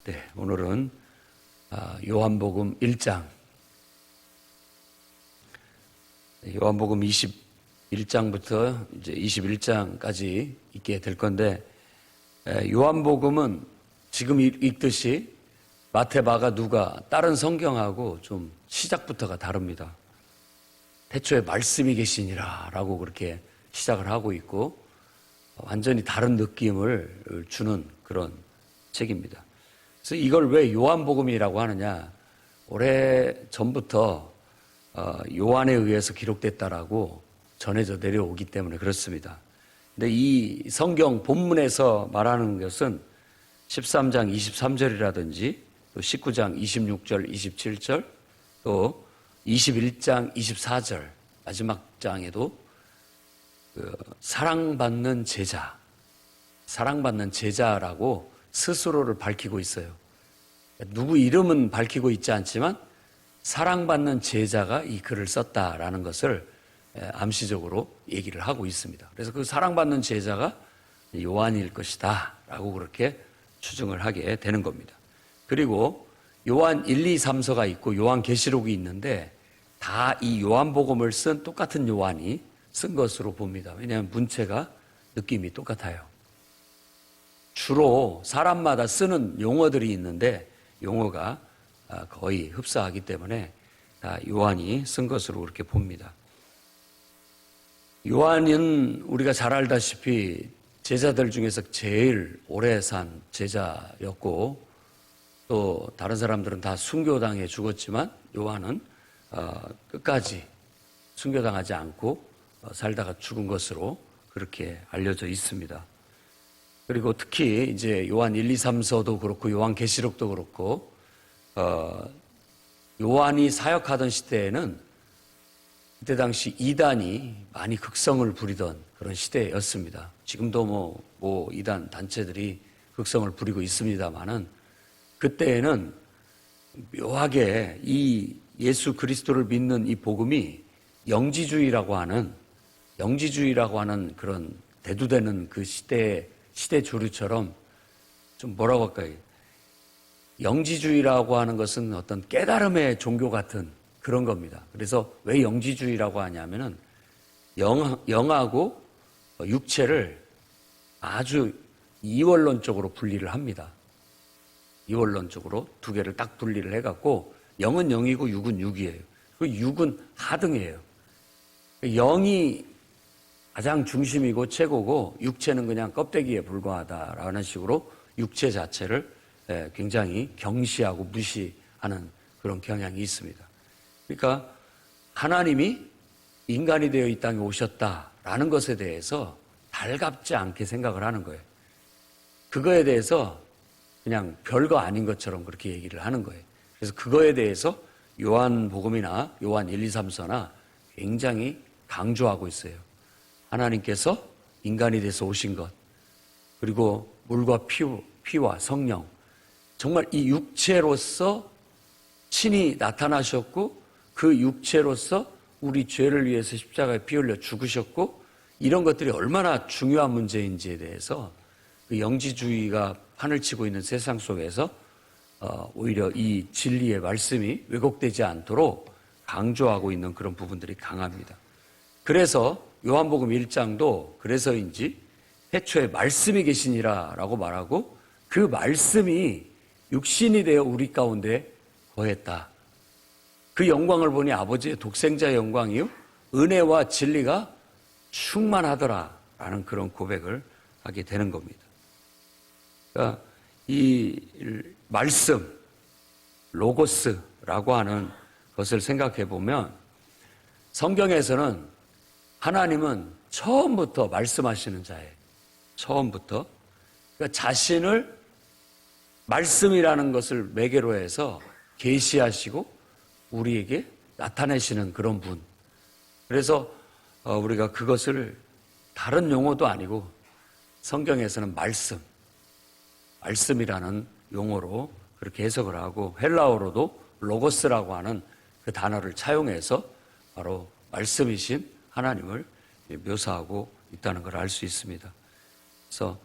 네, 오늘은 요한복음 1장, 요한복음 21장부터 이제 21장까지 읽게 될 건데, 요한복음은 지금 읽듯이 마태, 마가, 누가 다른 성경하고 좀 시작부터가 다릅니다. 태초에 말씀이 계시니라 라고 그렇게 시작을 하고 있고, 완전히 다른 느낌을 주는 그런 책입니다. 그래서 이걸 왜 요한복음이라고 하느냐, 오래 전부터 요한에 의해서 기록됐다라고 전해져 내려오기 때문에 그렇습니다. 근데 이 성경 본문에서 말하는 것은 13장 23절이라든지 또 19장 26절, 27절, 또 21장 24절 마지막 장에도 사랑받는 제자라고 스스로를 밝히고 있어요. 누구 이름은 밝히고 있지 않지만 사랑받는 제자가 이 글을 썼다라는 것을 암시적으로 얘기를 하고 있습니다. 그래서 그 사랑받는 제자가 요한일 것이다 라고 그렇게 추정을 하게 되는 겁니다. 그리고 요한 1, 2, 3서가 있고 요한계시록이 있는데 다 이 요한복음을 쓴 똑같은 요한이 쓴 것으로 봅니다. 왜냐하면 문체가 느낌이 똑같아요. 주로 사람마다 쓰는 용어들이 있는데 용어가 거의 흡사하기 때문에 다 요한이 쓴 것으로 그렇게 봅니다. 요한은 우리가 잘 알다시피 제자들 중에서 제일 오래 산 제자였고, 또 다른 사람들은 다 순교당해 죽었지만 요한은 끝까지 순교당하지 않고 살다가 죽은 것으로 그렇게 알려져 있습니다. 그리고 특히 이제 요한 1, 2, 3서도 그렇고 요한계시록도 그렇고 요한이 사역하던 시대에는 그때 당시 이단이 많이 극성을 부리던 그런 시대였습니다. 지금도 뭐 이단 단체들이 극성을 부리고 있습니다만은 그때에는 묘하게 이 예수 그리스도를 믿는 이 복음이 영지주의라고 하는 그런 대두되는 그 시대 조류처럼 좀 뭐라고 할까요? 영지주의라고 하는 것은 어떤 깨달음의 종교 같은 그런 겁니다. 그래서 왜 영지주의라고 하냐면은 영하고 육체를 아주 이원론적으로 분리를 합니다. 이원론적으로 두 개를 딱 분리를 해갖고 영은 영이고 육은 육이에요. 그 육은 하등이에요. 영이 가장 중심이고 최고고 육체는 그냥 껍데기에 불과하다라는 식으로 육체 자체를 굉장히 경시하고 무시하는 그런 경향이 있습니다. 그러니까 하나님이 인간이 되어 이 땅에 오셨다라는 것에 대해서 달갑지 않게 생각을 하는 거예요. 그거에 대해서 그냥 별거 아닌 것처럼 그렇게 얘기를 하는 거예요. 그래서 그거에 대해서 요한복음이나 요한 1, 2, 3서나 굉장히 강조하고 있어요. 하나님께서 인간이 돼서 오신 것, 그리고 물과 피와 성령, 정말 이 육체로서 친히 나타나셨고 그 육체로서 우리 죄를 위해서 십자가에 피 흘려 죽으셨고, 이런 것들이 얼마나 중요한 문제인지에 대해서 그 영지주의가 판을 치고 있는 세상 속에서 오히려 이 진리의 말씀이 왜곡되지 않도록 강조하고 있는 그런 부분들이 강합니다. 그래서 요한복음 1장도 그래서인지 태초에 말씀이 계시니라 라고 말하고 그 말씀이 육신이 되어 우리 가운데 거했다. 그 영광을 보니 아버지의 독생자의 영광이요 은혜와 진리가 충만하더라 라는 그런 고백을 하게 되는 겁니다. 그러니까 이 말씀, 로고스라고 하는 것을 생각해 보면 성경에서는 하나님은 처음부터 말씀하시는 자예요. 처음부터. 그러니까 자신을 말씀이라는 것을 매개로 해서 계시하시고 우리에게 나타내시는 그런 분. 그래서 우리가 그것을 다른 용어도 아니고 성경에서는 말씀이라는 용어로 그렇게 해석을 하고 헬라어로도 로고스라고 하는 그 단어를 차용해서 바로 말씀이신 하나님을 묘사하고 있다는 걸 알 수 있습니다. 그래서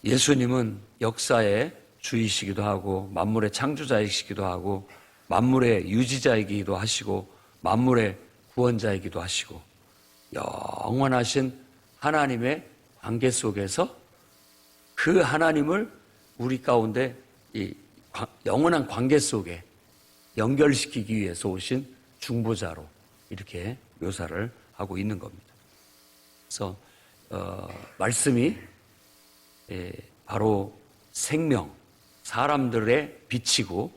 예수님은 역사의 주이시기도 하고 만물의 창조자이시기도 하고 만물의 유지자이기도 하시고 만물의 구원자이기도 하시고 영원하신 하나님의 관계 속에서 그 하나님을 우리 가운데 이 영원한 관계 속에 연결시키기 위해서 오신 중보자로 이렇게 묘사를 하고 있는 겁니다. 그래서 말씀이 바로 생명, 사람들의 빛이고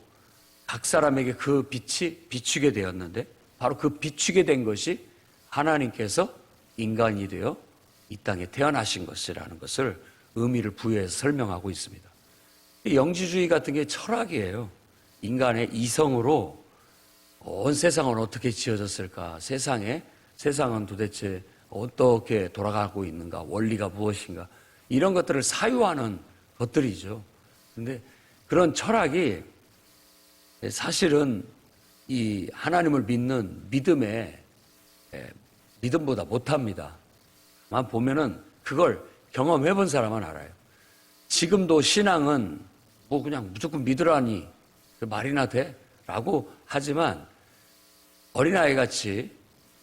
각 사람에게 그 빛이 비추게 되었는데 바로 그 비추게 된 것이 하나님께서 인간이 되어 이 땅에 태어나신 것이라는 것을 의미를 부여해서 설명하고 있습니다. 영지주의 같은 게 철학이에요. 인간의 이성으로 온 세상은 어떻게 지어졌을까? 세상은 도대체 어떻게 돌아가고 있는가? 원리가 무엇인가? 이런 것들을 사유하는 것들이죠. 그런데 그런 철학이 사실은 이 하나님을 믿는 믿음보다 못합니다. 만 보면은 그걸 경험해 본 사람은 알아요. 지금도 신앙은 뭐 그냥 무조건 믿으라니 말이나 돼? 라고 하지만 어린아이 같이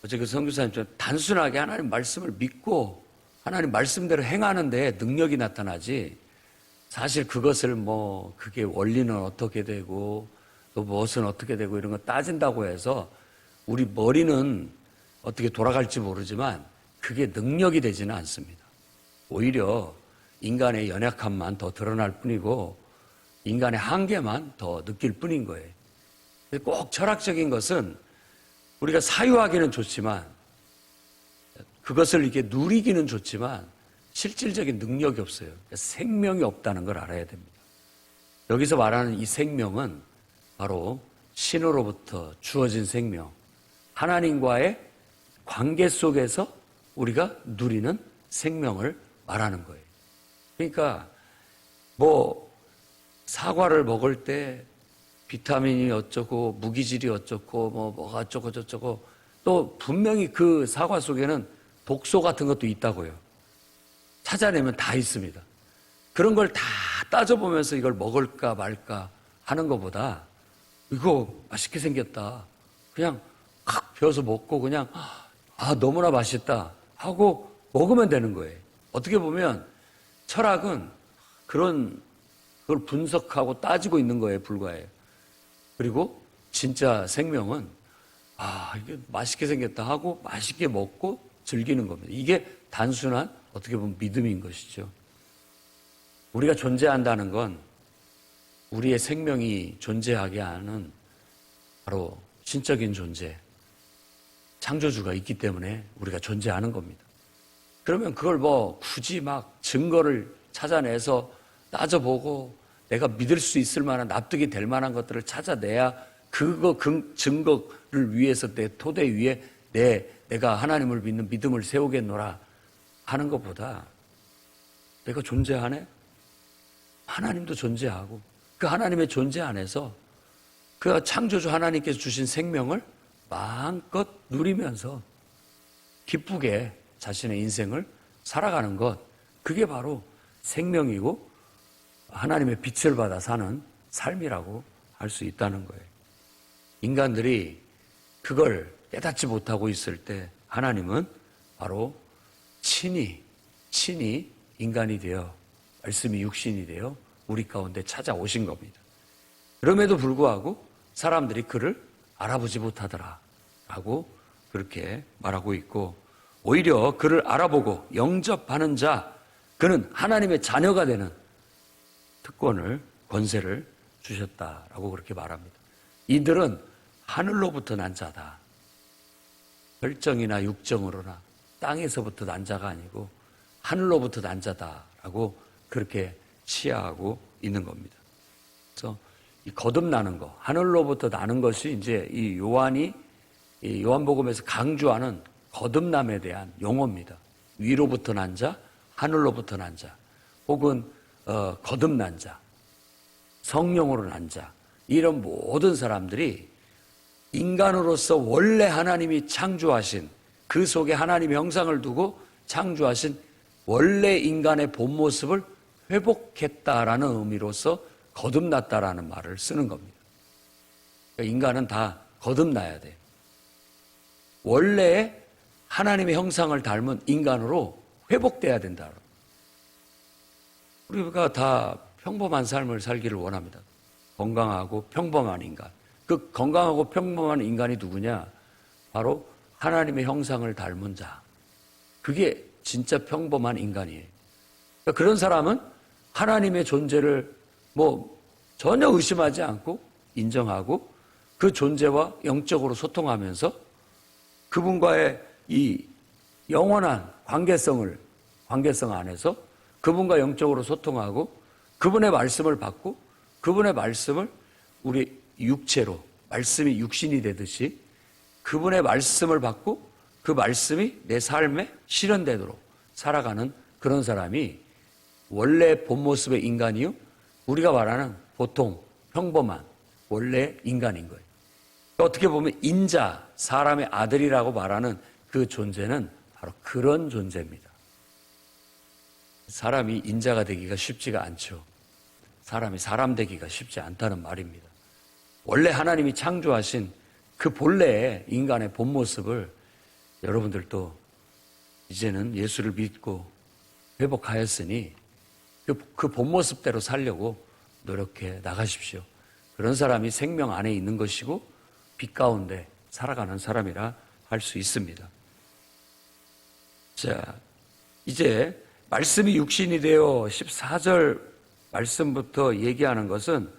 어제 그 선교사님처럼 단순하게 하나님 말씀을 믿고 하나님 말씀대로 행하는데 능력이 나타나지 사실 그것을 뭐 그게 원리는 어떻게 되고 또 무엇은 어떻게 되고 이런 거 따진다고 해서 우리 머리는 어떻게 돌아갈지 모르지만 그게 능력이 되지는 않습니다. 오히려 인간의 연약함만 더 드러날 뿐이고 인간의 한계만 더 느낄 뿐인 거예요. 꼭 철학적인 것은 우리가 사유하기는 좋지만 그것을 이렇게 누리기는 좋지만 실질적인 능력이 없어요. 생명이 없다는 걸 알아야 됩니다. 여기서 말하는 이 생명은 바로 신으로부터 주어진 생명, 하나님과의 관계 속에서 우리가 누리는 생명을 말하는 거예요. 그러니까 뭐 사과를 먹을 때 비타민이 어쩌고 무기질이 어쩌고 뭐가 어쩌고 저쩌고 또 분명히 그 사과 속에는 독소 같은 것도 있다고요. 찾아내면 다 있습니다. 그런 걸 다 따져보면서 이걸 먹을까 말까 하는 것보다 이거 맛있게 생겼다. 그냥 칵 베어서 먹고 그냥 너무나 맛있다 하고 먹으면 되는 거예요. 어떻게 보면 철학은 그걸 분석하고 따지고 있는 거에 불과해요. 그리고 진짜 생명은 이게 맛있게 생겼다 하고 맛있게 먹고 즐기는 겁니다. 이게 단순한 어떻게 보면 믿음인 것이죠. 우리가 존재한다는 건 우리의 생명이 존재하게 하는 바로 신적인 존재, 창조주가 있기 때문에 우리가 존재하는 겁니다. 그러면 그걸 뭐 굳이 막 증거를 찾아내서 따져보고 내가 믿을 수 있을 만한 납득이 될 만한 것들을 찾아내야 그 증거를 위해서 내 토대 위에 내가 하나님을 믿는 믿음을 세우겠노라 하는 것보다 내가 존재하네? 하나님도 존재하고 그 하나님의 존재 안에서 그 창조주 하나님께서 주신 생명을 마음껏 누리면서 기쁘게 자신의 인생을 살아가는 것, 그게 바로 생명이고 하나님의 빛을 받아 사는 삶이라고 할 수 있다는 거예요. 인간들이 그걸 깨닫지 못하고 있을 때 하나님은 바로 친히 인간이 되어 말씀이 육신이 되어 우리 가운데 찾아오신 겁니다. 그럼에도 불구하고 사람들이 그를 알아보지 못하더라 라고 그렇게 말하고 있고, 오히려 그를 알아보고 영접하는 자, 그는 하나님의 자녀가 되는 특권을, 권세를 주셨다라고 그렇게 말합니다. 이들은 하늘로부터 난 자다. 혈정이나 육정으로나 땅에서부터 난 자가 아니고 하늘로부터 난 자다라고 그렇게 치하하고 있는 겁니다. 그래서 이 거듭나는 거, 하늘로부터 나는 것이 이제 이 요한복음에서 강조하는 거듭남에 대한 용어입니다. 위로부터 난 자, 하늘로부터 난 자, 혹은 거듭난 자, 성령으로 난 자, 이런 모든 사람들이 인간으로서 원래 하나님이 창조하신, 그 속에 하나님의 형상을 두고 창조하신 원래 인간의 본 모습을 회복했다라는 의미로서 거듭났다라는 말을 쓰는 겁니다. 그러니까 인간은 다 거듭나야 돼요. 원래 하나님의 형상을 닮은 인간으로 회복돼야 된다. 우리가 다 평범한 삶을 살기를 원합니다. 건강하고 평범한 인간. 그 건강하고 평범한 인간이 누구냐? 바로 하나님의 형상을 닮은 자. 그게 진짜 평범한 인간이에요. 그러니까 그런 사람은 하나님의 존재를 전혀 의심하지 않고 인정하고 그 존재와 영적으로 소통하면서 그분과의 이 영원한 관계성 안에서 그분과 영적으로 소통하고 그분의 말씀을 받고 그분의 말씀을 우리 육체로 말씀이 육신이 되듯이 그분의 말씀을 받고 그 말씀이 내 삶에 실현되도록 살아가는 그런 사람이 원래 본 모습의 인간이요 우리가 말하는 보통 평범한 원래 인간인 거예요. 어떻게 보면 인자, 사람의 아들이라고 말하는 그 존재는 바로 그런 존재입니다. 사람이 인자가 되기가 쉽지가 않죠. 사람이 사람 되기가 쉽지 않다는 말입니다. 원래 하나님이 창조하신 그 본래의 인간의 본 모습을 여러분들도 이제는 예수를 믿고 회복하였으니 그 본 모습대로 살려고 노력해 나가십시오. 그런 사람이 생명 안에 있는 것이고 빛 가운데 살아가는 사람이라 할 수 있습니다. 자, 이제 말씀이 육신이 되어 14절 말씀부터 얘기하는 것은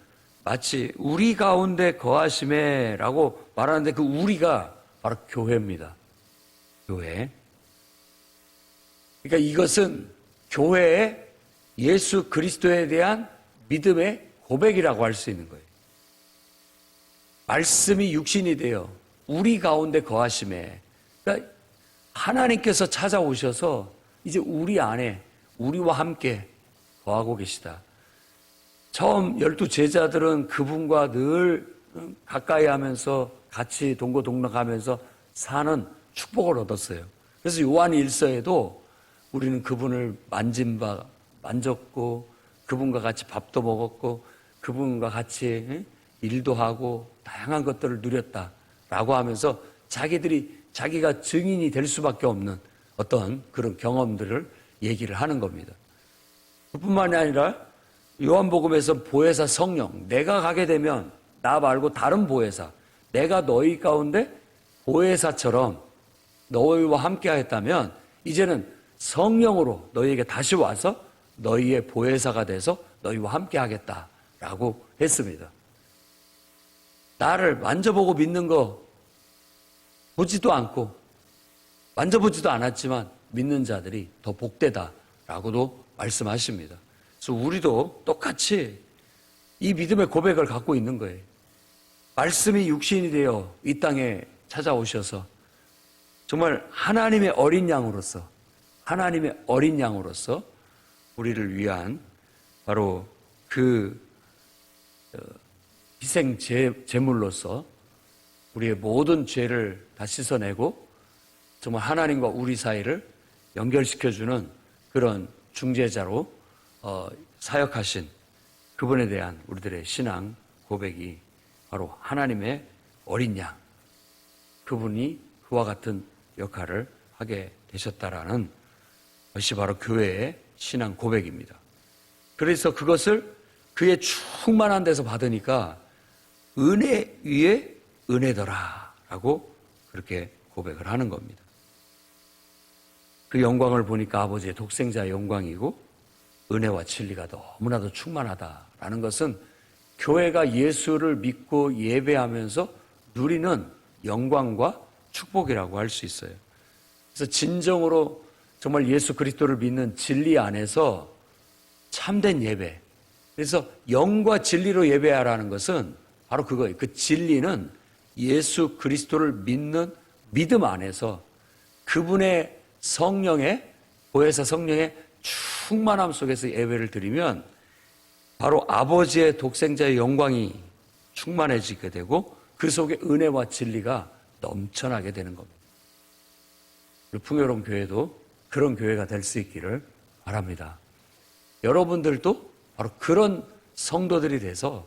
마치 우리 가운데 거하심에라고 말하는데 그 우리가 바로 교회입니다. 교회. 그러니까 이것은 교회의 예수 그리스도에 대한 믿음의 고백이라고 할 수 있는 거예요. 말씀이 육신이 되어 우리 가운데 거하심에, 그러니까 하나님께서 찾아오셔서 이제 우리 안에 우리와 함께 거하고 계시다. 처음 12 제자들은 그분과 늘 가까이 하면서 같이 동고동락하면서 사는 축복을 얻었어요. 그래서 요한 1서에도 우리는 그분을 만졌고 그분과 같이 밥도 먹었고 그분과 같이 일도 하고 다양한 것들을 누렸다라고 하면서 자기가 증인이 될 수밖에 없는 어떤 그런 경험들을 얘기를 하는 겁니다. 그뿐만이 아니라 요한복음에서 보혜사 성령, 내가 가게 되면 나 말고 다른 보혜사, 내가 너희 가운데 보혜사처럼 너희와 함께 하였다면 이제는 성령으로 너희에게 다시 와서 너희의 보혜사가 돼서 너희와 함께 하겠다라고 했습니다. 나를 만져보고 믿는 거 보지도 않고 만져보지도 않았지만 믿는 자들이 더 복되다라고도 말씀하십니다. 그래서 우리도 똑같이 이 믿음의 고백을 갖고 있는 거예요. 말씀이 육신이 되어 이 땅에 찾아오셔서 정말 하나님의 어린 양으로서 우리를 위한 바로 그 희생 제물로서 우리의 모든 죄를 다 씻어내고 정말 하나님과 우리 사이를 연결시켜주는 그런 중재자로 사역하신 그분에 대한 우리들의 신앙 고백이 바로 하나님의 어린 양, 그분이 그와 같은 역할을 하게 되셨다라는 것이 바로 교회의 신앙 고백입니다. 그래서 그것을 그의 충만한 데서 받으니까 은혜 위에 은혜더라라고 그렇게 고백을 하는 겁니다. 그 영광을 보니까 아버지의 독생자의 영광이고 은혜와 진리가 너무나도 충만하다라는 것은 교회가 예수를 믿고 예배하면서 누리는 영광과 축복이라고 할 수 있어요. 그래서 진정으로 정말 예수 그리스도를 믿는 진리 안에서 참된 예배, 그래서 영과 진리로 예배하라는 것은 바로 그거예요. 그 진리는 예수 그리스도를 믿는 믿음 안에서 그분의 성령의, 보혜사 성령의 충만함 속에서 예배를 드리면 바로 아버지의 독생자의 영광이 충만해지게 되고 그 속에 은혜와 진리가 넘쳐나게 되는 겁니다. 풍요로운 교회도 그런 교회가 될 수 있기를 바랍니다. 여러분들도 바로 그런 성도들이 돼서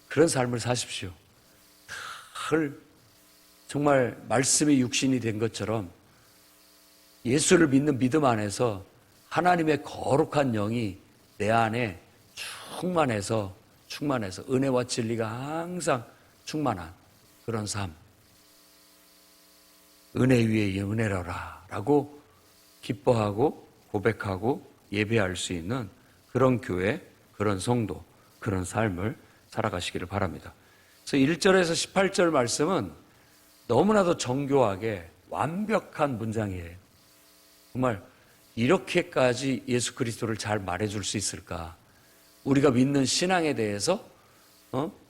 그런 삶을 사십시오. 늘 정말 말씀이 육신이 된 것처럼 예수를 믿는 믿음 안에서 하나님의 거룩한 영이 내 안에 충만해서 은혜와 진리가 항상 충만한 그런 삶. 은혜 위에 은혜로라 라고 기뻐하고 고백하고 예배할 수 있는 그런 교회, 그런 성도, 그런 삶을 살아가시기를 바랍니다. 그래서 1절에서 18절 말씀은 너무나도 정교하게 완벽한 문장이에요. 정말 이렇게까지 예수 그리스도를 잘 말해줄 수 있을까? 우리가 믿는 신앙에 대해서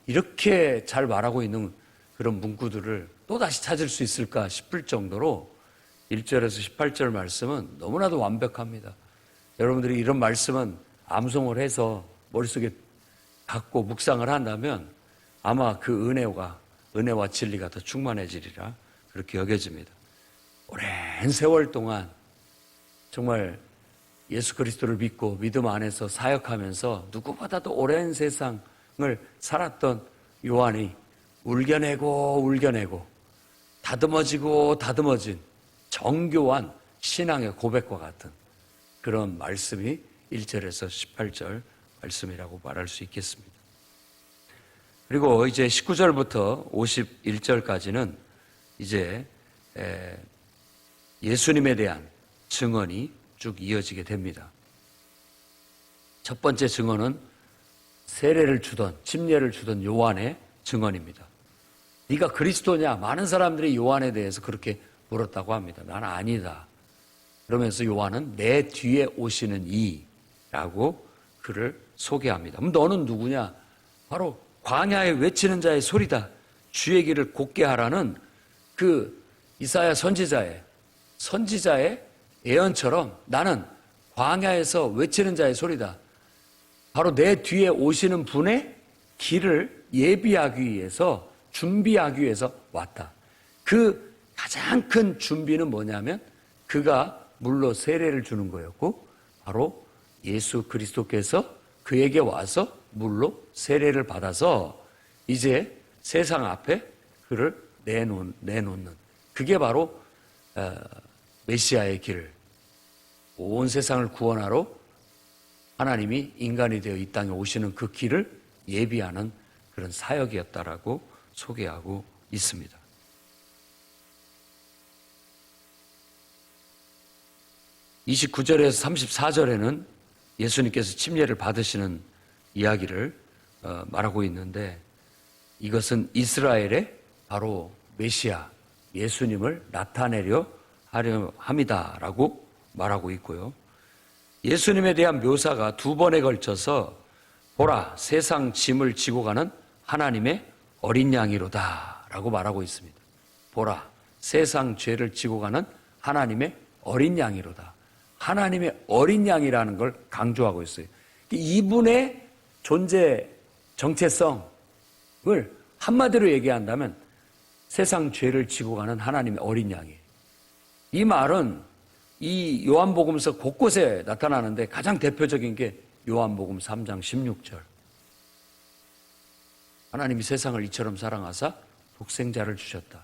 이렇게 잘 말하고 있는 그런 문구들을 또다시 찾을 수 있을까 싶을 정도로 1절에서 18절 말씀은 너무나도 완벽합니다. 여러분들이 이런 말씀은 암송을 해서 머릿속에 갖고 묵상을 한다면 아마 그 은혜와 진리가 더 충만해지리라 그렇게 여겨집니다. 오랜 세월 동안 정말 예수 그리스도를 믿고 믿음 안에서 사역하면서 누구보다도 오랜 세상을 살았던 요한이 울겨내고 다듬어진 정교한 신앙의 고백과 같은 그런 말씀이 1절에서 18절 말씀이라고 말할 수 있겠습니다. 그리고 이제 19절부터 51절까지는 이제 예수님에 대한 증언이 쭉 이어지게 됩니다. 첫 번째 증언은 침례를 주던 요한의 증언입니다. 네가 그리스도냐? 많은 사람들이 요한에 대해서 그렇게 물었다고 합니다. 나는 아니다. 그러면서 요한은 내 뒤에 오시는 이라고 그를 소개합니다. 그럼 너는 누구냐? 바로 광야에 외치는 자의 소리다. 주의 길을 곧게 하라는 그 이사야 선지자의 예언처럼 나는 광야에서 외치는 자의 소리다. 바로 내 뒤에 오시는 분의 길을 예비하기 위해서 준비하기 위해서 왔다. 그 가장 큰 준비는 뭐냐면 그가 물로 세례를 주는 거였고 바로 예수 그리스도께서 그에게 와서 물로 세례를 받아서 이제 세상 앞에 그를 내놓는 그게 바로 메시아의 길, 온 세상을 구원하러 하나님이 인간이 되어 이 땅에 오시는 그 길을 예비하는 그런 사역이었다라고 소개하고 있습니다. (29절에서) 34절에는 예수님께서 침례를 받으시는 이야기를 말하고 있는데 이것은 이스라엘의 바로 메시아 예수님을 나타내려 하려 함이다라고 말하고 있고요. 예수님에 대한 묘사가 두 번에 걸쳐서 보라 세상 짐을 지고 가는 하나님의 어린 양이로다 라고 말하고 있습니다. 보라 세상 죄를 지고 가는 하나님의 어린 양이로다. 하나님의 어린 양이라는 걸 강조하고 있어요. 이분의 존재 정체성을 한마디로 얘기한다면 세상 죄를 지고 가는 하나님의 어린 양이에요. 이 말은 이 요한복음서 곳곳에 나타나는데 가장 대표적인 게 요한복음 3장 16절. 하나님이 세상을 이처럼 사랑하사 독생자를 주셨다.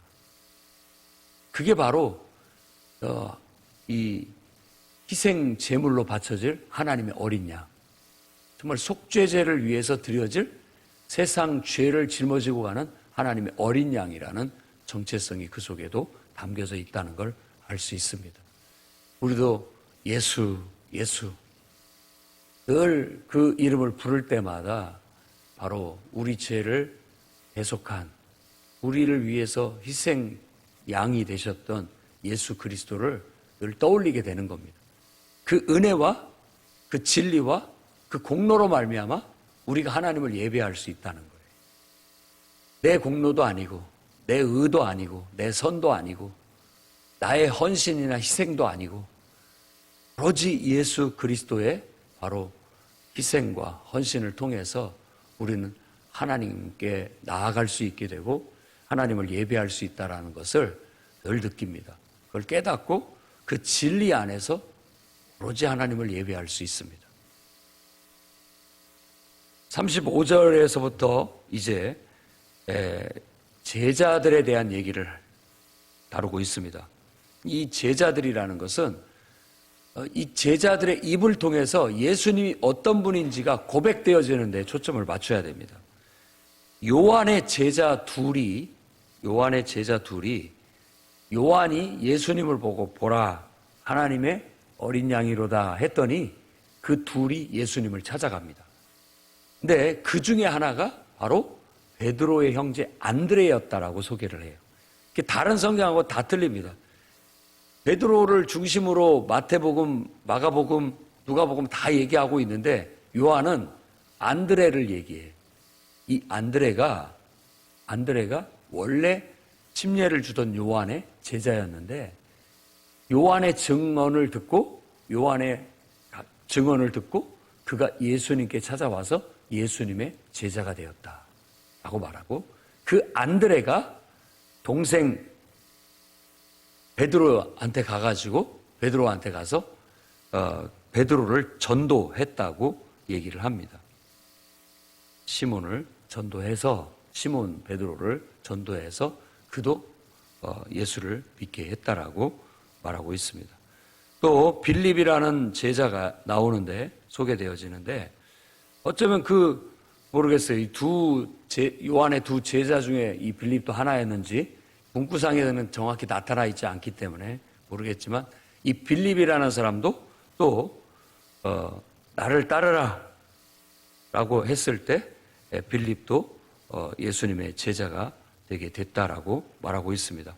그게 바로 이 희생 제물로 바쳐질 하나님의 어린 양. 정말 속죄제를 위해서 드려질 세상 죄를 짊어지고 가는 하나님의 어린 양이라는 정체성이 그 속에도 담겨져 있다는 걸 알 수 있습니다. 우리도 예수 늘 그 이름을 부를 때마다 바로 우리 죄를 대속한 우리를 위해서 희생 양이 되셨던 예수 그리스도를 늘 떠올리게 되는 겁니다. 그 은혜와 그 진리와 그 공로로 말미암아 우리가 하나님을 예배할 수 있다는 거예요. 내 공로도 아니고 내 의도 아니고 내 선도 아니고 나의 헌신이나 희생도 아니고 오로지 예수 그리스도의 바로 희생과 헌신을 통해서 우리는 하나님께 나아갈 수 있게 되고 하나님을 예배할 수 있다는 것을 늘 느낍니다. 그걸 깨닫고 그 진리 안에서 오로지 하나님을 예배할 수 있습니다. 35절에서부터 이제 제자들에 대한 얘기를 다루고 있습니다. 이 제자들이라는 것은 이 제자들의 입을 통해서 예수님이 어떤 분인지가 고백되어지는 데 초점을 맞춰야 됩니다. 요한의 제자 둘이 요한이 예수님을 보고 보라 하나님의 어린 양이로다 했더니 그 둘이 예수님을 찾아갑니다. 근데 그 중에 하나가 바로 베드로의 형제 안드레였다라고 소개를 해요. 다른 성경하고 다 틀립니다. 베드로를 중심으로 마태복음, 마가복음, 누가복음 다 얘기하고 있는데 요한은 안드레를 얘기해요. 이 안드레가 원래 침례를 주던 요한의 제자였는데 요한의 증언을 듣고 그가 예수님께 찾아와서 예수님의 제자가 되었다라고 말하고 그 안드레가 동생 베드로한테 가서 베드로를 전도했다고 얘기를 합니다. 시몬 베드로를 전도해서 그도 예수를 믿게 했다라고 말하고 있습니다. 또 빌립이라는 제자가 나오는데 소개되어지는데 어쩌면 모르겠어요. 요한의 두 제자 중에 이 빌립도 하나였는지 문구상에는 정확히 나타나 있지 않기 때문에 모르겠지만 이 빌립이라는 사람도 또 나를 따르라 라고 했을 때 빌립도 예수님의 제자가 되게 됐다라고 말하고 있습니다.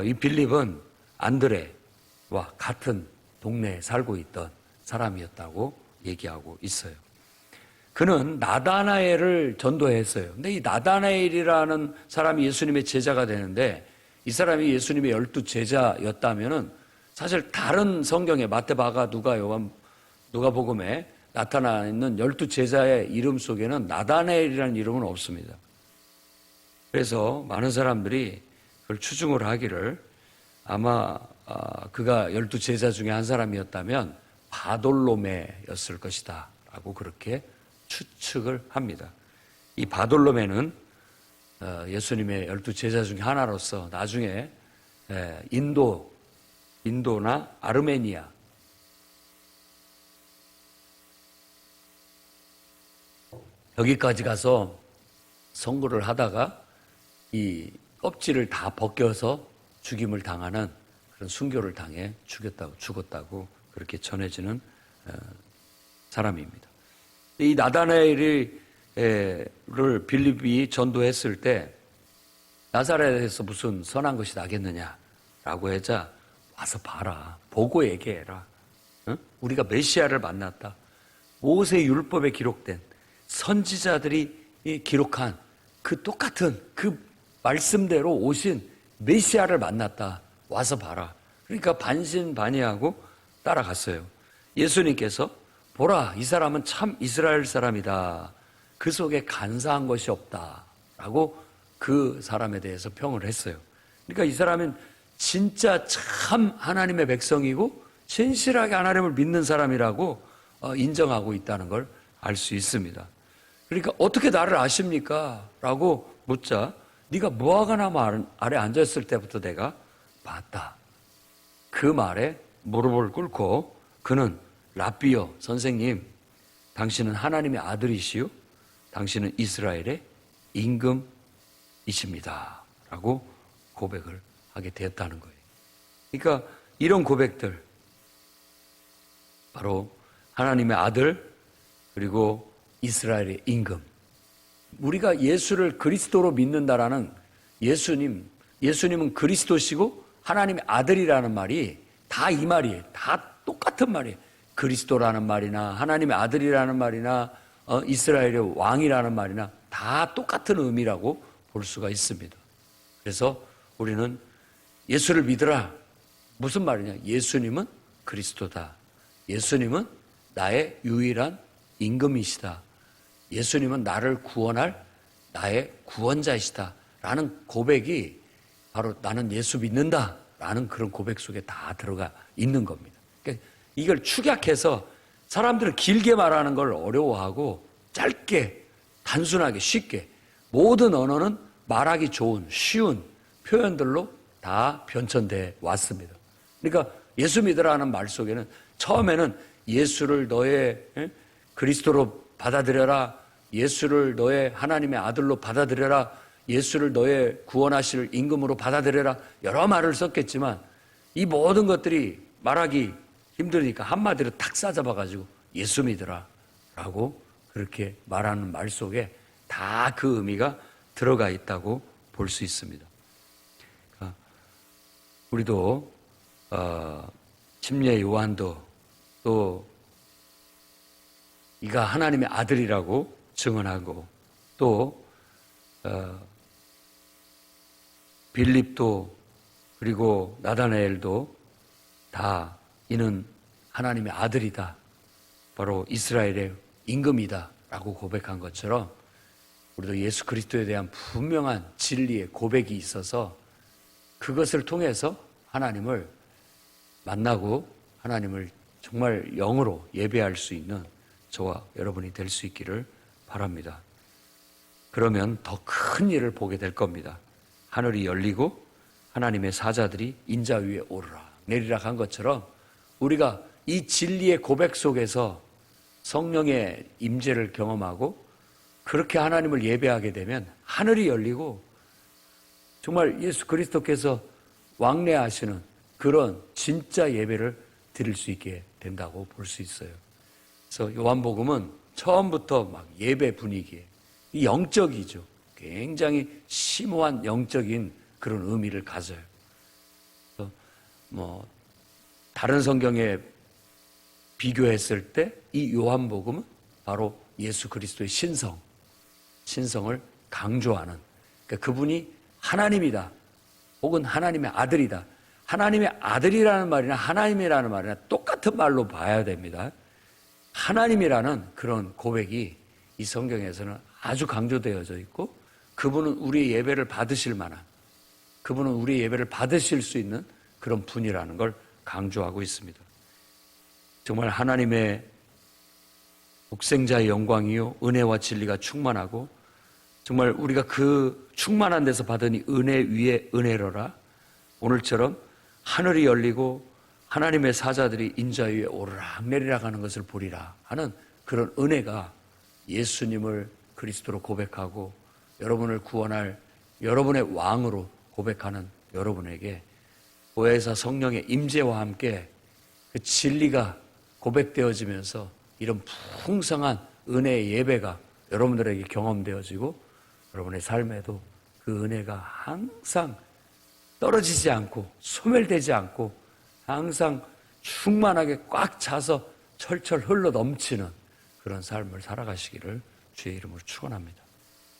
이 빌립은 안드레와 같은 동네에 살고 있던 사람이었다고 얘기하고 있어요. 그는 나다나엘을 전도했어요. 근데 이 나다나엘이라는 사람이 예수님의 제자가 되는데 이 사람이 예수님의 12 제자였다면은 사실 다른 성경에 마태, 마가, 누가, 요한, 누가복음에 나타나 있는 12 제자의 이름 속에는 나다나엘이라는 이름은 없습니다. 그래서 많은 사람들이 그걸 추중을 하기를 아마 그가 12 제자 중에 한 사람이었다면 바돌로메였을 것이다 라고 그렇게 추측을 합니다. 이 바돌로메는 예수님의 12 제자 중에 하나로서 나중에 인도나 아르메니아 여기까지 가서 선거를 하다가 이 껍질을 다 벗겨서 죽임을 당하는 그런 순교를 당해 죽었다고 그렇게 전해지는 사람입니다. 이 나다나엘을 빌립이 전도했을 때 나사렛에서 무슨 선한 것이 나겠느냐라고 하자 와서 봐라. 보고 얘기해라. 응? 우리가 메시아를 만났다. 모세 율법에 기록된 선지자들이 기록한 그 똑같은 그 말씀대로 오신 메시아를 만났다. 와서 봐라. 그러니까 반신반의하고 따라갔어요. 예수님께서 보라, 이 사람은 참 이스라엘 사람이다. 그 속에 간사한 것이 없다. 라고 그 사람에 대해서 평을 했어요. 그러니까 이 사람은 진짜 참 하나님의 백성이고 신실하게 하나님을 믿는 사람이라고 인정하고 있다는 걸 알 수 있습니다. 그러니까 어떻게 나를 아십니까? 라고 묻자 네가 무화과나무 아래 앉았을 때부터 내가 봤다. 그 말에 무릎을 꿇고 그는 라비여 선생님 당신은 하나님의 아들이시요 당신은 이스라엘의 임금이십니다. 라고 고백을 하게 되었다는 거예요. 그러니까 이런 고백들 바로 하나님의 아들 그리고 이스라엘의 임금 우리가 예수를 그리스도로 믿는다라는 예수님은 그리스도시고 하나님의 아들이라는 말이 다 이 말이에요. 다 똑같은 말이에요. 그리스도라는 말이나 하나님의 아들이라는 말이나 이스라엘의 왕이라는 말이나 다 똑같은 의미라고 볼 수가 있습니다. 그래서 우리는 예수를 믿으라. 무슨 말이냐? 예수님은 그리스도다. 예수님은 나의 유일한 임금이시다. 예수님은 나를 구원할 나의 구원자이시다. 라는 고백이 바로 나는 예수 믿는다. 라는 그런 고백 속에 다 들어가 있는 겁니다. 그러니까 이걸 축약해서 사람들은 길게 말하는 걸 어려워하고 짧게, 단순하게, 쉽게 모든 언어는 말하기 좋은, 쉬운 표현들로 다 변천돼 왔습니다. 그러니까 예수 믿으라는 말 속에는 처음에는 예수를 너의 그리스도로 받아들여라, 예수를 너의 하나님의 아들로 받아들여라, 예수를 너의 구원하실 임금으로 받아들여라, 여러 말을 썼겠지만 이 모든 것들이 말하기 힘드니까 한마디로 탁 싸잡아가지고 예수 믿으라 라고 그렇게 말하는 말 속에 다 그 의미가 들어가 있다고 볼 수 있습니다. 우리도 침례 요한도 또 이가 하나님의 아들이라고 증언하고 또 빌립도 그리고 나다나엘도 다 이는 하나님의 아들이다, 바로 이스라엘의 임금이다 라고 고백한 것처럼 우리도 예수 그리스도에 대한 분명한 진리의 고백이 있어서 그것을 통해서 하나님을 만나고 하나님을 정말 영으로 예배할 수 있는 저와 여러분이 될 수 있기를 바랍니다. 그러면 더 큰 일을 보게 될 겁니다. 하늘이 열리고 하나님의 사자들이 인자 위에 오르락 내리락 한 것처럼 우리가 이 진리의 고백 속에서 성령의 임재를 경험하고 그렇게 하나님을 예배하게 되면 하늘이 열리고 정말 예수 그리스도께서 왕래하시는 그런 진짜 예배를 드릴 수 있게 된다고 볼 수 있어요. 그래서 요한복음은 처음부터 막 예배 분위기에 영적이죠. 굉장히 심오한 영적인 그런 의미를 가져요. 그래서 다른 성경에 비교했을 때 이 요한복음은 바로 예수 그리스도의 신성을 강조하는, 그러니까 그분이 하나님이다 혹은 하나님의 아들이다. 하나님의 아들이라는 말이나 하나님이라는 말이나 똑같은 말로 봐야 됩니다. 하나님이라는 그런 고백이 이 성경에서는 아주 강조되어져 있고 그분은 우리의 예배를 받으실 만한, 그분은 우리의 예배를 받으실 수 있는 그런 분이라는 걸 강조하고 있습니다. 정말 하나님의 독생자의 영광이요 은혜와 진리가 충만하고 정말 우리가 그 충만한 데서 받은 이 은혜 위에 은혜로라, 오늘처럼 하늘이 열리고 하나님의 사자들이 인자 위에 오르락 내리락 하는 것을 보리라 하는 그런 은혜가 예수님을 그리스도로 고백하고 여러분을 구원할 여러분의 왕으로 고백하는 여러분에게 보혜사 성령의 임재와 함께 그 진리가 고백되어지면서 이런 풍성한 은혜의 예배가 여러분들에게 경험되어지고 여러분의 삶에도 그 은혜가 항상 떨어지지 않고 소멸되지 않고 항상 충만하게 꽉 차서 철철 흘러 넘치는 그런 삶을 살아가시기를 주의 이름으로 축원합니다.